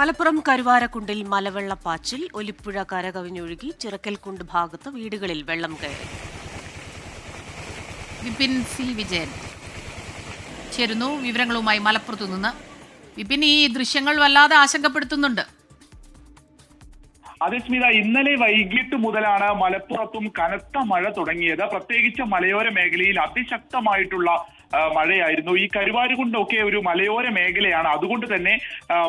മലപ്പുറം കരുവാരക്കുണ്ടിൽ മലവെള്ളപ്പാച്ചിൽ, ഒലിപ്പുഴ കരകവിഞ്ഞൊഴുകി, ചിറക്കൽക്കുണ്ട് ഭാഗത്ത് വീടുകളിൽ വെള്ളം കയറി. വിപിൻ സി വിജയൻ ചേരുന്നു വിവരങ്ങളുമായി മലപ്പുറത്തു നിന്ന്. വിപിൻ, ഈ ദൃശ്യങ്ങൾ വല്ലാതെ ആശങ്കപ്പെടുത്തുന്നുണ്ട്. അതെ സ്മിത, ഇന്നലെ വൈകിട്ട് മുതലാണ് മലപ്പുറത്തും കനത്ത മഴ തുടങ്ങിയത്. പ്രത്യേകിച്ച് മലയോര മേഖലയിൽ അതിശക്തമായിട്ടുള്ള മഴയായിരുന്നു. ഈ കരുവാരുകുണ്ടൊക്കെ ഒരു മലയോര മേഖലയാണ്. അതുകൊണ്ട് തന്നെ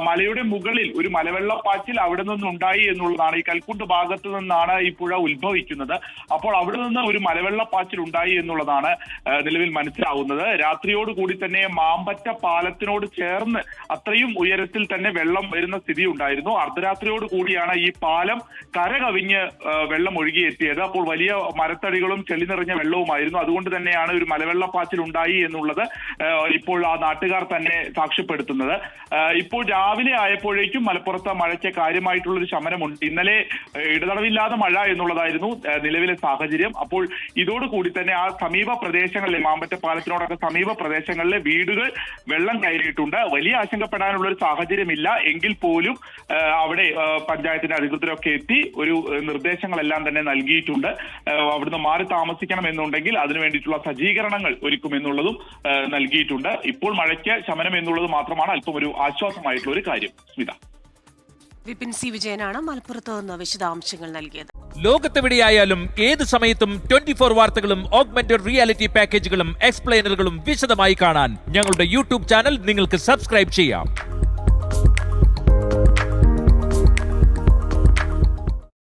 മലയുടെ മുകളിൽ ഒരു മലവെള്ളപ്പാച്ചിൽ അവിടെ നിന്നുണ്ടായി എന്നുള്ളതാണ്. ഈ കൽക്കുണ്ട് ഭാഗത്തു നിന്നാണ് ഈ പുഴ ഉത്ഭവിക്കുന്നത്. അപ്പോൾ അവിടെ നിന്ന് ഒരു മലവെള്ളപ്പാച്ചിൽ ഉണ്ടായി എന്നുള്ളതാണ് നിലവിൽ മനസ്സിലാവുന്നത്. രാത്രിയോടുകൂടി തന്നെ മാമ്പറ്റ പാലത്തിനോട് ചേർന്ന് അത്രയും ഉയരത്തിൽ തന്നെ വെള്ളം വരുന്ന സ്ഥിതി ഉണ്ടായിരുന്നു. അർദ്ധരാത്രിയോട് കൂടിയാണ് ഈ പാലം കരകവിഞ്ഞ് വെള്ളം ഒഴുകിയെത്തിയത്. അപ്പോൾ വലിയ മരത്തടികളും ചെളി നിറഞ്ഞ വെള്ളവുമായിരുന്നു. അതുകൊണ്ട് തന്നെയാണ് ഒരു മലവെള്ളപ്പാച്ചിൽ ഉണ്ടായി എന്നുള്ളത് ഇപ്പോൾ ആ നാട്ടുകാർ തന്നെ സാക്ഷ്യപ്പെടുത്തുന്നത്. ഇപ്പോൾ രാവിലെ ആയപ്പോഴേക്കും മലപ്പുറത്ത് മഴയ്ക്ക് കാര്യമായിട്ടുള്ളൊരു ശമനമുണ്ട്. ഇന്നലെ ഇടതടവില്ലാതെ മഴ എന്നുള്ളതായിരുന്നു നിലവിലെ സാഹചര്യം. അപ്പോൾ ഇതോടുകൂടി തന്നെ ആ സമീപ പ്രദേശങ്ങളിലെ മാമ്പറ്റ പാലത്തിനോടൊക്കെ സമീപ പ്രദേശങ്ങളിലെ വീടുകൾ വെള്ളം കയറിയിട്ടുണ്ട്. വലിയ ആശങ്കപ്പെടാനുള്ള ഒരു സാഹചര്യമില്ല എങ്കിൽ പോലും അവിടെ പഞ്ചായത്തിന്റെ അധികൃതരൊക്കെ എത്തി ഒരു നിർദ്ദേശങ്ങളെല്ലാം തന്നെ നൽകിയിട്ടുണ്ട്. അവിടുന്ന് മാറി താമസിക്കണം എന്നുണ്ടെങ്കിൽ അതിനു വേണ്ടിയിട്ടുള്ള സജ്ജീകരണങ്ങൾ ഒരുക്കുമെന്നുള്ളതും നൽകിയിട്ടുണ്ട്. ഇപ്പോൾ മഴയ്ക്ക് ശമനം എന്നുള്ളത് മാത്രമാണ് അല്പം ഒരു ആശ്വാസമായിട്ടുള്ള ഒരു കാര്യം. സ്മിത. വിപിൻ സി വിജയനാണ് മലപ്പുറത്ത് നിന്ന് വിശദാംശങ്ങൾ നൽകിയത്. ലോകത്തെവിടെയായാലും ഏത് സമയത്തും 24 വാർത്തകളും ഓഗ്മെന്റഡ് റിയാലിറ്റി പാക്കേജുകളും എക്സ്പ്ലെയിനറുകളും വിശദമായി കാണാൻ ഞങ്ങളുടെ യൂട്യൂബ് ചാനൽ നിങ്ങൾക്ക് സബ്സ്ക്രൈബ് ചെയ്യാം.